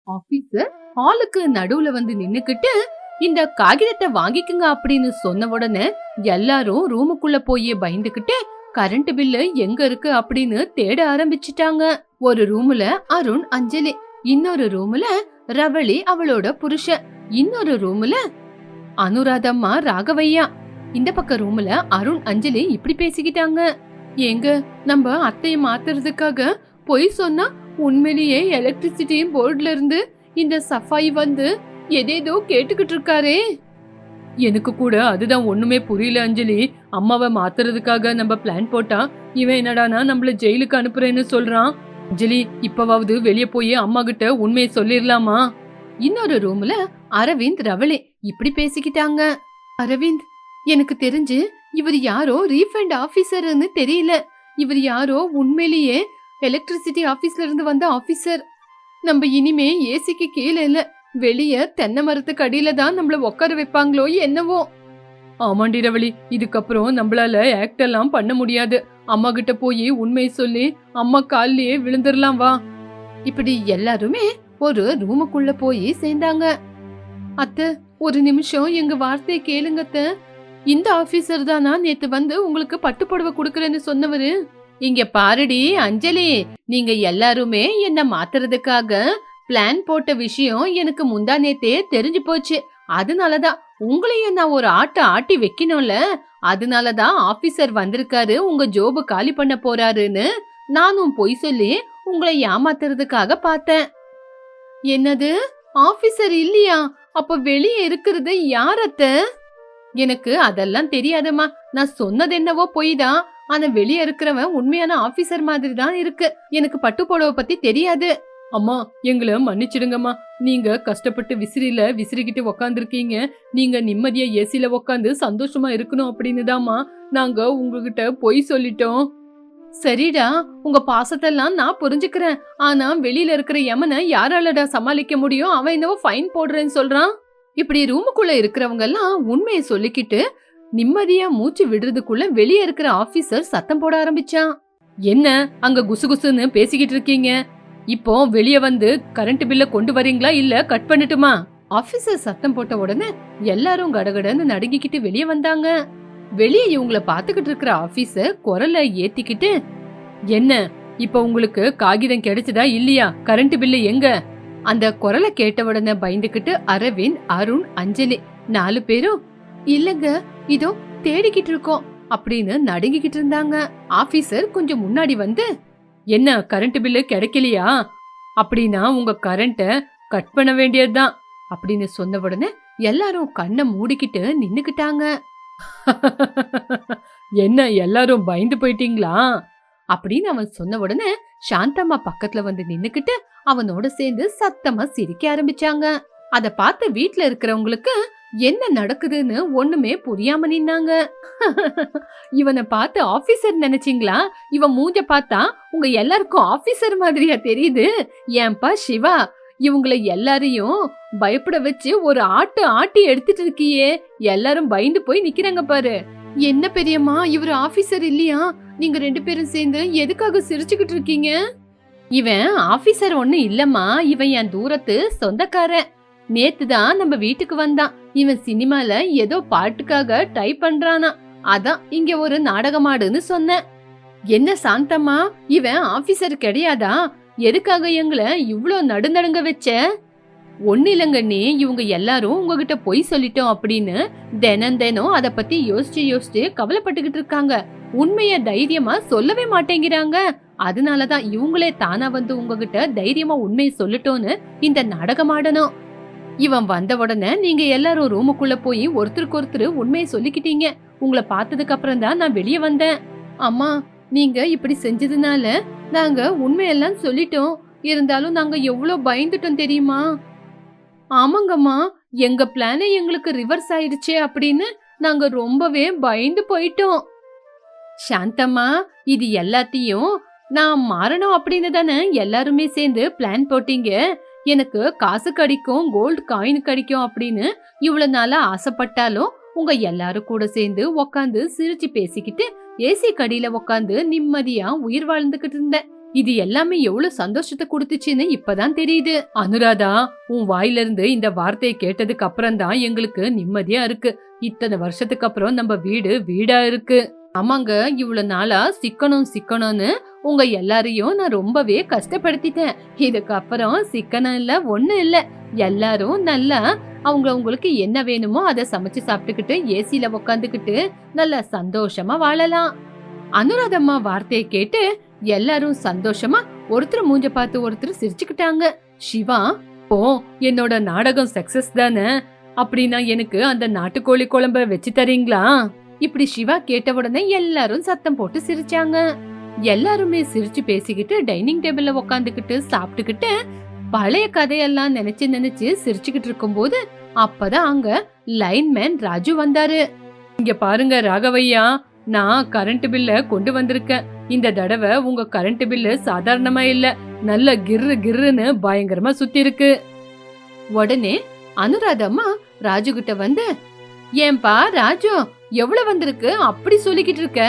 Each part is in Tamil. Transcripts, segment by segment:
ஆபீசர் ஹாலுக்கு நடுவுல வந்து நின்னுக்கிட்டு இந்த காகிதத்தை வாங்கிக்குங்க அப்படின்னு சொன்ன உடனே எல்லாரும் ரூமுக்குள்ள போய் பயந்துகிட்டு கரண்ட் பில்லு எங்க இருக்கு அப்படின்னு தேட ஆரம்பிச்சிட்டாங்க. ஒரு ரூம்ல அருண் அஞ்சலி, இன்னொரு ரூம்ல ரவளி அவளோட புருஷன், இன்னொரு ரூம்ல அனுராதம்மா ராகவையா. இந்த பக்க ரூம்ல அருண் அஞ்சலி இப்படி பேசிக்கிட்டாங்க. எங்க நம்ம அத்தைய மாத்துறதுக்காக பொய் சொன்னா உண்மையிலேயே எலக்ட்ரிசிட்டி போர்டுல இருந்து இந்த சஃபாய் வந்து எதேதோ கேட்டுக்கிட்டு இருக்காரே. எனக்கு கூட அதுதான் ஒண்ணுமே புரியல அஞ்சலி. அம்மாவை மாத்துறதுக்காக நம்ம பிளான் போட்டா இவன் என்னடானா நம்மள ஜெயிலுக்கு அனுப்புறேன்னு சொல்றான். அஞ்சலி, இப்பவாவது வெளியே போய் அம்மா கிட்ட உண்மையை சொல்லிடலாமா? இன்னொரு ரூம்ல அரவிந்த் ரவளி இப்படி பேசிக்கிட்டாங்க. அரவிந்த், எனக்கு தெரிஞ்சு இவர் யாரோ ரீஃபண்ட் ஆபீசர்னு தெரியல. இவர் யாரோ உண்மையிலேயே எலக்ட்ரிசிட்டி ஆபீஸ்ல இருந்து வந்த ஆபீசர். நம்ம இனிமே ஏசிக்கு கீழே இல்ல, வெளிய தென்னை மரத்துக்கு அடியில தான் நம்மள உட்கார வைப்பாங்களோ என்னவோ. ஆமாண்டி ரவளி, இதுக்கப்புறம் நம்மளால ஆக்ட் எல்லாம் பண்ண முடியாது. அம்மா கிட்ட போய் உண்மையை சொல்லி அம்மா கால்லயே விழுந்துடலாம் வா. இப்படி எல்லாருமே ஒரு ரூமுக்குள்ள போய் சேர்ந்தாங்க. அத்தை, ஒரு நிமிஷம் எங்க வார்த்தையை கேளுங்க அத்தை. இந்த ஆபீசர் தானா நேத்து வந்து உங்களுக்கு பட்டு புடவை கொடுக்கறேன்னு சொன்னவரு? இங்க பாருடி அஞ்சலி, நீங்க எல்லாருமே என்ன மாத்துறதுக்காக பிளான் போட்ட விஷயம் எனக்கு முந்தா நேத்தே தெரிஞ்சு போச்சு. அதனாலதான் உங்களையும் நான் ஒரு ஆட்டி வைக்கணும்ல. அதனாலதான் ஆபீசர் வந்திருக்காரு, உங்க ஜோபு காலி பண்ண போறாருன்னு நானும் பொய் சொல்லி உங்களை ஏமாத்துறதுக்காக பார்த்தேன். என்னது, ஆபீசர் இல்லையா? அப்ப வெளியே இருக்கிறது யாரத்த? எனக்கு அதெல்லாம் தெரியாதம்மா. நான் சொன்னது என்னவோ பொய் தான். ஆனா வெளியே இருக்கிறவன் உண்மையான ஆபீசர் மாதிரி தான் இருக்கு. எனக்கு பட்டு புடவை பத்தி தெரியாது. அம்மா, எங்களை மன்னிச்சிடுங்கம்மா. நீங்க கஷ்டப்பட்டு விசிறில விசிறிக்கிட்டு உக்காந்துருக்கீங்க. நீங்க நிம்மதியா ஏசில உக்காந்து சந்தோஷமா இருக்கணும் அப்படின்னு தாம்மா நாங்க உங்ககிட்ட பொய் சொல்லிட்டோம். சரிடா, உங்க பாசத்தெல்லாம் நான் புரிஞ்சுக்கிறேன். ஆனா வெளியில இருக்கிற யமனை யாராலடா சமாளிக்க முடியும்? அவன் என்னவோ ஃபைன் போடுறேன்னு சொல்றான். இப்படி ரூமுக்குள்ள இருக்கிறவங்க எல்லாம் உண்மையை சொல்லிக்கிட்டு நிம்மதியா மூச்சு விடுறதுக்குள்ள வெளியே இருக்கிற ஆபீசர் சத்தம் போட ஆரம்பிச்சான். என்ன அங்க குசு குசுன்னு பேசிக்கிட்டு இருக்கீங்க? இப்போ வெளியே வந்து கரண்ட் பில்ல கொண்டு வரீங்களா இல்ல கட் பண்ணட்டுமா? ஆபீசர் சத்தம் போட்ட உடனே எல்லாரும் கடகடன்னு நடுங்கிக்கிட்டு வெளியே வந்தாங்க. வெளியே இவங்கள பாத்துக்கிட்டு இருக்கிற ஆபீசர் குரலை ஏத்திக்கிட்டு, என்ன இப்ப உங்களுக்கு காகிதம் கிடைச்சதா இல்லையா? கரண்ட் பில்லு எங்க? அந்த குரலை கேட்ட உடனே பயந்துகிட்டு அரவிந்த், அருண், அஞ்சலி 4 பேரும் இல்லங்க, இதோ தேடிக்கிட்டு இருக்கோம் அப்படின்னு நடுங்கிக்கிட்டு இருந்தாங்க. ஆபீசர் கொஞ்சம் முன்னாடி வந்து, என்ன கரண்ட் பில்லு கிடைக்கலையா? அப்படின்னா உங்க கரண்ட கட் பண்ண வேண்டியதுதான் அப்படின்னு சொன்ன உடனே எல்லாரும் கண்ணை மூடிக்கிட்டு நின்னுக்கிட்டாங்க. என்ன எல்லாரும் பயந்து போயிட்டீங்களா அப்படின்னு அவன் சொன்ன உடனே சாந்தம்மா பக்கத்துல வந்து நின்னுக்கிட்டு அவனோட சேர்ந்து சத்தமா சிரிக்க ஆரம்பிச்சாங்க. அத பார்த்து வீட்டுல இருக்கிறவங்களுக்கு என்ன நடக்குதுன்னு ஒண்ணுமே புரியாம நின்னாங்க. இவனை பார்த்து ஆபீசர் நினைச்சீங்களா? இவன் மூஞ்ச பார்த்தா உங்க எல்லாருக்கும் ஆபீசர் மாதிரியா தெரியுது? ஏன்பா சிவா, இவங்களை எல்லாரையும் பயப்பட வச்சு ஒரு ஆட்டி எடுத்துட்டு இருக்கியே. எல்லாரும் பயந்து போய் நிக்கிறாங்க பாரு. என்ன பெரியம்மா, இவரு ஆபீசர் இல்லையா? நீங்க 2 பேரும் சேர்ந்து எதுக்காக சிரிச்சுக்கிட்டு இருக்கீங்க? இவன் ஆபீசர் ஒண்ணு இல்லம்மா, இவன் என் தூரத்து சொந்தக்காரன். நேத்துதான் நம்ம வீட்டுக்கு வந்தான். இவன் சினிமால ஏதோ பாட்டுக்காக ட்ரை பண்றானா, அதான் இங்க ஒரு நாடகமாடுன்னு சொன்னேன். என்ன சாந்தம்மா, இவன் ஆபீசர் கிடையாதா? எதுக்காக எங்களை இவ்ளோ நடுநடுங்க வச்ச? ஒண்ணு இல்லங்க நீ, இவங்க எல்லாரும் உங்ககிட்ட பொய் சொல்லிட்டோம் அப்படின்னு தினம் அத பத்தி யோசிச்சு கவலைப்பட்டுக்கிட்டு இருக்காங்க. உண்மைய தைரியமா சொல்லவே மாட்டேங்கிறாங்க. அதனாலதான் இவங்களே தானா வந்து உங்ககிட்ட தைரியமா உண்மையை சொல்லட்டோன்னு இந்த நாடகம் ஆடணும். இவன் வந்த உடனே நீங்க எல்லாரும் ரூமுக்குள்ள போய் ஒருத்தருக்கு ஒருத்தர் உண்மையை சொல்லிக்கிட்டீங்க. உங்களை பார்த்ததுக்கு அப்புறம் தான் நான் வெளியே வந்தேன். அம்மா, நீங்க இப்படி செஞ்சதுனால நாங்க உண்மையெல்லாம் சொல்லிட்டோம். இருந்தாலும் நாங்க எவ்வளவு பயந்துட்டோம் தெரியுமா? ஆமாங்கம்மா, எங்க பிளானே எங்களுக்கு ரிவர்ஸ் ஆயிடுச்சே அப்படின்னு நாங்க ரொம்பவே பயந்து போயிட்டோம். சாந்தம்மா, இது எல்லாத்தையும் நான் மாறணும் அப்படின்னு தானே எல்லாருமே சேர்ந்து பிளான் போட்டீங்க. எனக்கு காசு கிடைக்கும், கோல்டு காயின் கிடைக்கும் அப்படின்னு இவ்வளவு நாளா ஆசைப்பட்டாலும் உங்க எல்லாரும் கூட சேர்ந்து உக்காந்து சிரிச்சு பேசிக்கிட்டு ஏசி கடியில உக்காந்து நிம்மதியா உயிர் வாழ்ந்துகிட்டு இருந்தேன். இது எல்லாமே எவ்வளவு சந்தோஷத்தை கொடுத்துச்சுன்னு இப்பதான் தெரியுது. அனுராதா, உன் வாயில இருந்து இந்த வார்த்தையை கேட்டதுக்கு அப்புறம் தான் எங்களுக்கு நிம்மதியா இருக்கு. இத்தனை வருஷத்துக்கு அப்புறம் நம்ம வீடு வீடா இருக்கு. ஆமாங்க, இவ்வளவு நாளா சிக்கணும் சிக்கணும்னு உங்க எல்லாரையும் நான் ரொம்பவே கஷ்டப்படுத்திட்டேன். இதுக்கப்புறம் சிக்கனம் இல்ல, ஒண்ணு இல்ல. எல்லாரும் நல்லா உங்களுக்கு என்ன வேணுமோ அதை சமைச்சு சாப்பிட்டுக்கிட்டு ஏசில உக்காந்துக்கிட்டு நல்லா சந்தோஷமா வாழலாம். அனுராதம்மா வார்த்தையை கேட்டு எல்லாரும் சந்தோஷமா ஒருத்தர் மூஞ்ச பார்த்து ஒருத்தர் சிரிச்சுக்கிட்டாங்க. சிவா, ஓ என்னோட நாடகம் சக்சஸ் தானே, அப்படின்னா எனக்கு அந்த நாட்டுக்கோழி குழம்ப வச்சு தரீங்களா? இப்படி சிவா கேட்ட உடனே எல்லாரும் சத்தம் போட்டு சிரிச்சாங்க. எல்லாருமே சிரிச்சு பேசிக்கிட்டு டைனிங் டேபிள்ல உக்காந்துக்கிட்டு சாப்பிட்டுக்கிட்டு பழைய கதையெல்லாம் நினைச்சு சிரிச்சுக்கிட்டு இருக்கும் போது அப்பதான் அங்க லைன்மேன் ராஜு வந்தாரு. இங்க பாருங்க ராகவையா, நான் கரண்ட் பில்ல கொண்டு வந்திருக்கேன். இந்த தடவை உங்க கரண்ட் பில்லு சாதாரணமா இல்ல, நல்ல கிர்ரு கிர்ருன்னு பயங்கரமா சுத்தி இருக்கு. உடனே அனுராதம்மா ராஜு கிட்ட வந்து, ஏன்பா ராஜு, எவ்வளவு வந்திருக்கு அப்படி சொல்லிக்கிட்டு இருக்க?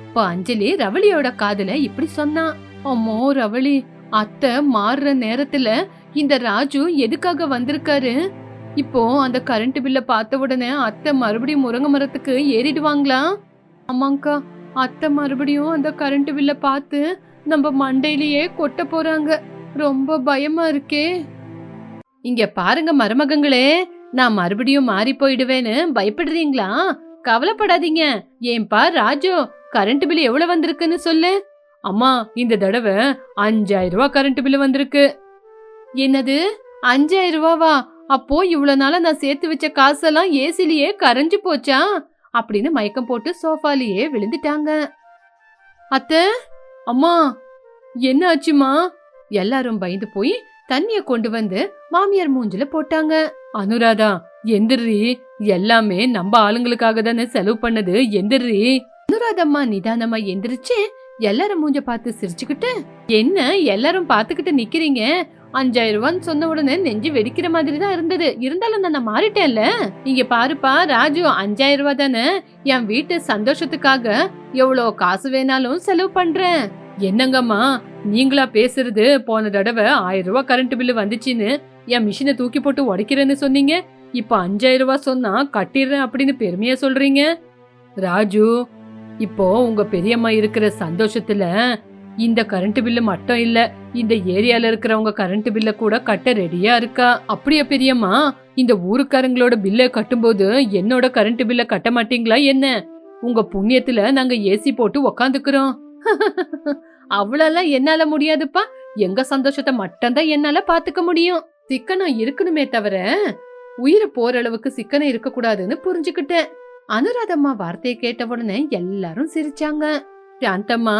இப்ப அஞ்சலி ரவளியோட காதுல இப்படி சொன்னா. அம்மோ ரவளி, அத்தை மாறுற நேரத்துல இந்த ராஜு எதுக்காக வந்திருக்காரு? இப்போ அந்த கரண்ட் பில்ல பார்த்த உடனே அத்தை மறுபடியும் முருங்கை மரத்துக்கு ஏறிடுவாங்களா? ஆமாங்கா, அத்தை மறுபடியும் அந்த கரண்ட் பில்ல பார்த்து நம்ம மண்டையிலேயே கொட்ட போறாங்க. ரொம்ப பயமா இருக்கே. இங்க பாருங்க மருமகங்களே, நான் மறுபடியும் மாறி போயிடுவேன்னு பயப்படுறீங்களா? கவலைப்படாதீங்க. ஏன்பா ராஜு, கரண்ட் பில் எவ்வளவு வந்திருக்குன்னு சொல்லு. அம்மா, இந்த தடவை 5000 ரூபாய் கரண்ட் பில் வந்திருக்கு. என்னது 5000 ரூபாவா? அப்போ இவ்வளவு நாளா நான் சேர்த்து வச்ச காசெல்லாம் ஏசிலேயே கரைஞ்சு போச்சா? அப்படின்னு மயக்கம் போட்டு சோஃபாலேயே விழுந்துட்டாங்க. அத்தை, அம்மா, என்ன ஆச்சுமா? எல்லாரும் பயந்து போய் தண்ணிய கொண்டு வந்து மாமியார் மூஞ்சில போட்டாங்க. அனுராதா, எந்திரி, எல்லாமே நம்ம ஆளுங்களுக்காக தானே செலவு பண்ணது, எந்திரி. அனுராதம்மா நிதானமா எந்திரிச்சு எல்லாரும் மூஞ்ச பார்த்து சிரிச்சுக்கிட்டு, என்ன எல்லாரும் பாத்துக்கிட்டு நிக்கிறீங்க? 5000 ரூபான்னு சொன்ன உடனே நெஞ்சு வெடிக்கிற மாதிரி தான் இருந்தது. இருந்தாலும் நான் மாறிட்டேன்ல. இங்க பாருப்பா ராஜு, 5000 ரூபாய் தானே, என் வீட்டு சந்தோஷத்துக்காக எவ்வளவு காசு வேணாலும் செலவு பண்றேன். என்னங்கம்மா நீங்களா பேசுறது? போன தடவை 1000 ரூபாய் கரண்ட் பில்லு வந்துச்சுன்னு என் மிஷினை தூக்கி போட்டு உடைக்கிறேன்னு சொன்னீங்க. இப்ப 5000 ரூபாய் சொன்னா கட்டிடுறேன் அப்படின்னு பெருமையா சொல்றீங்க. ராஜு, இப்போ உங்க பெரியம்மா இருக்கிற சந்தோஷத்துல இந்த கரண்ட் பில்லு மட்டும் இல்ல, இந்த ஏரியால இருக்கிறவங்க கரண்ட் பில்ல கூட கட்ட ரெடியா இருக்கா. அப்படியே பெரியம்மா, இந்த ஊருக்காரங்களோட பில்ல கட்டும்போது என்னோட கரண்ட் பில்ல கட்ட மாட்டீங்களா என்ன? உங்க புண்ணியத்துல நாங்க ஏசி போட்டு உக்காந்துக்கிறோம். அவ்வளவு என்னால முடியாதுப்பா. எங்க சந்தோஷத்தை மட்டும்தான் என்னால பாத்துக்க முடியும். சிக்கனம் இருக்கணுமே தவிர உயிரை போற அளவுக்கு சிக்கனம் இருக்க கூடாதுன்னு புரிஞ்சுக்கிட்டேன். அனுராதம்மா வார்த்தையை கேட்ட உடனே எல்லாரும் சிரிச்சாங்க. சாந்தம்மா,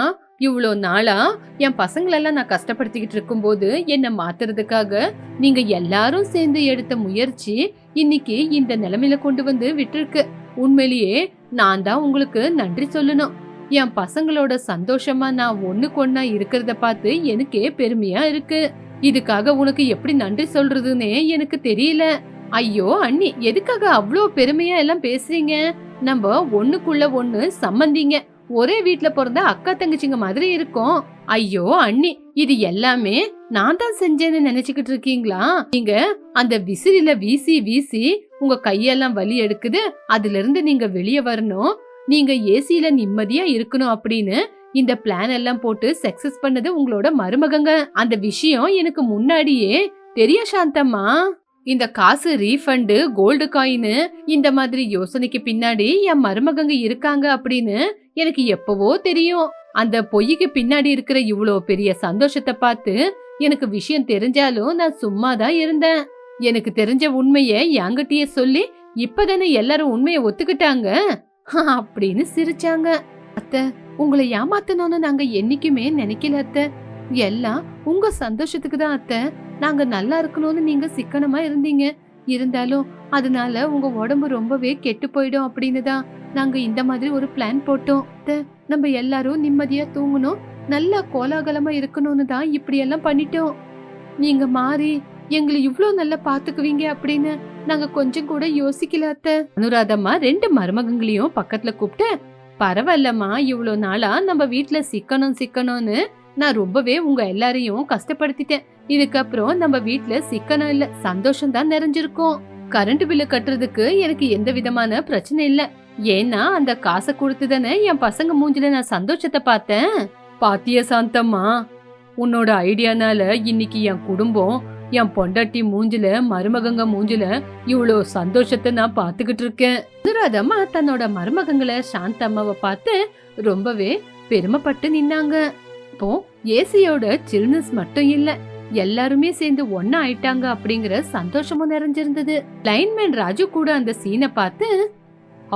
இவ்வளோ நாளா என் பசங்களெல்லாம் நான் கஷ்டப்படுத்திக்கிட்டு இருக்கும் போது என்ன மாத்துறதுக்காக நீங்க எல்லாரும் சேர்ந்து எடுத்த முயற்சி இன்னைக்கு இந்த நிலைமையில கொண்டு வந்து விட்டுருக்கு. உண்மையிலேயே நான் தான் உங்களுக்கு நன்றி சொல்லணும். என் பசங்களோட சந்தோஷமா நான் ஒண்ணுக்கு ஒண்ணா இருக்கிறத பார்த்து எனக்கே பெருமையா இருக்கு. இதுக்காக உனக்கு எப்படி நன்றி சொல்றதுன்னே எனக்கு தெரியல. ஐயோ அண்ணி, எதுக்காக அவ்வளோ பெருமையா எல்லாம் பேசுறீங்க? நம்ம ஒண்ணுக்குள்ள ஒண்ணு சம்பந்திங்க, ஒரே வீட்ல பிறந்த அக்கா தங்கச்சிங்க மாதிரி இருக்கும். ஐயோ அண்ணி, இது எல்லாமே நான் தான் செஞ்சேன்னு நினைச்சுக்கிட்டு இருக்கீங்களா? நீங்க அந்த விசிறில வீசி வீசி உங்க கையெல்லாம் வலி எடுக்குது, அதுல இருந்து நீங்க வெளியே வரணும், நீங்க ஏசில நிம்மதியா இருக்கணும் அப்படின்னு இந்த பிளான் எல்லாம் போட்டு சக்சஸ் பண்ணது உங்களோட மருமகங்க. அந்த விஷயம் எனக்கு முன்னாடியே தெரியும் சாந்தம்மா. இந்த காசு ரீஃபண்டு, கோல்டு காயின், இந்த மாதிரி யோசனைக்கு பின்னாடி என் மருமகங்க இருக்காங்க அப்படின்னு எனக்கு எப்பவோ தெரியும். அந்த பொய்க்கு பின்னாடி இருக்கிற இவ்வளோ பெரிய சந்தோஷத்தை பார்த்து எனக்கு விஷயம் தெரிஞ்சாலும் நான் சும்மாதான் இருந்தேன். எனக்கு தெரிஞ்ச உண்மைய என்கிட்டயே சொல்லி இப்பதானே எல்லாரும் உண்மையை ஒத்துக்கிட்டாங்க அப்படின்னு சிரிச்சாங்க. அத்தை, உங்களை ஏமாத்தணும்னு நாங்க என்னைக்குமே நினைக்கல அத்தை. எல்லாம் உங்க சந்தோஷத்துக்கு தான் அத்தை. நாங்க நல்லா இருக்கணும்னு நீங்க சிக்கனமா இருந்தீங்க. இருந்தாலும் அதனால உங்க உடம்பு ரொம்பவே கெட்டு போயிடும் அப்படின்னு தான் நாங்க இந்த மாதிரி ஒரு பிளான் போட்டோம். நம்ம எல்லாரும் நிம்மதியா தூங்கணும், நல்லா கோலாகலமா இருக்கணும்னு தான் இப்படி எல்லாம் பண்ணிட்டோம். நீங்க மாறி எங்களை இவ்ளோ நல்லா பாத்துக்குவீங்க அப்படின்னு நாங்க கொஞ்சம் கூட யோசிக்கல அத்தை. அனுராதம்மா 2 மருமகங்களையும் பக்கத்துல கூப்பிட்டு, பரவாயில்லம்மா, இவ்வளோ நாளா நம்ம வீட்டுல சிக்கனம்னு நான் ரொம்பவே உங்க எல்லாரையும் கஷ்டப்படுத்திட்டேன். இதுக்கப்புறம் நம்ம வீட்ல சிக்கனம் இல்ல, சந்தோஷம் தான் நிறைஞ்சிருக்கும். கரண்ட் பில்லு கட்டுறதுக்கு எனக்கு எந்த விதமான பிரச்சனை இல்ல. ஏன்னா அந்த காசை கொடுத்துதானே என் பசங்க மூஞ்சில நான் சந்தோஷத்தை பார்த்தேன். பாத்திய சாந்தம்மா, உன்னோட ஐடியானால இன்னைக்கு என் குடும்பம், என் பொண்டாட்டி மூஞ்சில, மருமகங்க மூஞ்சில இவ்வளோ சந்தோஷத்தை நான் பாத்துக்கிட்டு இருக்கேன். அனுராதம்மா தன்னோட மருமகங்களை சாந்தம்மாவை பார்த்து ரொம்பவே பெருமைப்பட்டு நின்னாங்க. இப்போ ஏசியோட சில்னஸ் மட்டும் இல்ல, எல்லாருமே சேர்ந்து ஒன்னா ஆயிட்டாங்க அப்படிங்கிற சந்தோஷமும் நிறைஞ்சிருந்தது. லைன்மேன் ராஜு கூட அந்த சீனை பார்த்து,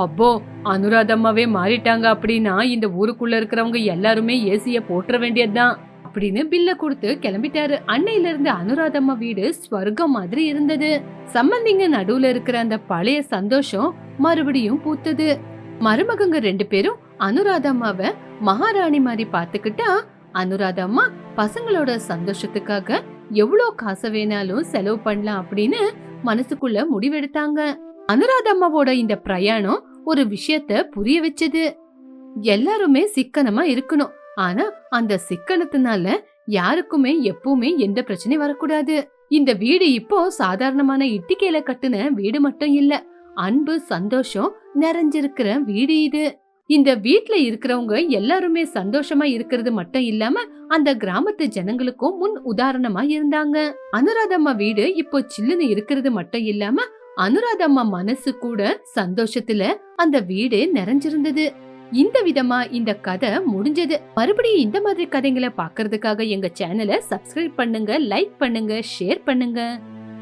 அப்போ அனுராதம்மாவே மாறிட்டாங்க அப்படின்னா இந்த ஊருக்குள்ள இருக்கிறவங்க எல்லாருமே ஏசிய போட்டுற வேண்டியதுதான் அப்படின்னு பில்ல கொடுத்து கிளம்பிட்டாரு. அன்னையில இருந்து அனுராதம்மா வீடு ஸ்வர்க்கம் மாதிரி இருந்தது. சம்பந்திங்க நடுவுல இருக்கிற அந்த பழைய சந்தோஷம் மறுபடியும் பூத்தது. மருமகங்க 2 பேரும் அனுராதம்மாவை மகாராணி மாதிரி பாத்துக்கிட்டா, அனுராதம்மா பசங்களோட சந்தோஷத்துக்காக எவ்வளவு காசு வேணாலும் செலவு பண்ணலாம் அப்படின்னு மனசுக்குள்ள முடிவெடுத்தாங்க. அனுராதம்மாவோட இந்த பிரயாணம் ஒரு விஷயத்த புரிய வச்சது. எல்லாருமே சிக்கனமா இருக்கணும். ஆனா அந்த சிக்கனத்தினால யாருக்குமே எப்பவுமே எந்த பிரச்சனையும் வரக்கூடாது. இந்த வீடு இப்போ சாதாரணமான இட்டிக்கையில கட்டுன வீடு மட்டும் இல்ல, அன்பு சந்தோஷம் நிறைஞ்சிருக்கிற வீடு இது. இந்த வீட்ல இருக்கிறவங்க எல்லாருமே சந்தோஷமா இருக்கிறது மட்டும் இல்லாம அந்த கிராமத்து ஜனங்களுக்கும் முன் உதாரணமா இருந்தாங்க. அனுராதம்மா வீடு இப்போ சில்லுன்னு இருக்கிறது மட்டும் இல்லாம அனுராதம்மா மனசு கூட சந்தோஷத்துல அந்த வீடு நிறைஞ்சிருந்தது. இந்த விதமா இந்த கதை முடிஞ்சது. மறுபடியும் இந்த மாதிரி கதைகளை பாக்குறதுக்காக எங்க சேனலை சப்ஸ்கிரைப் பண்ணுங்க, லைக் பண்ணுங்க, ஷேர் பண்ணுங்க.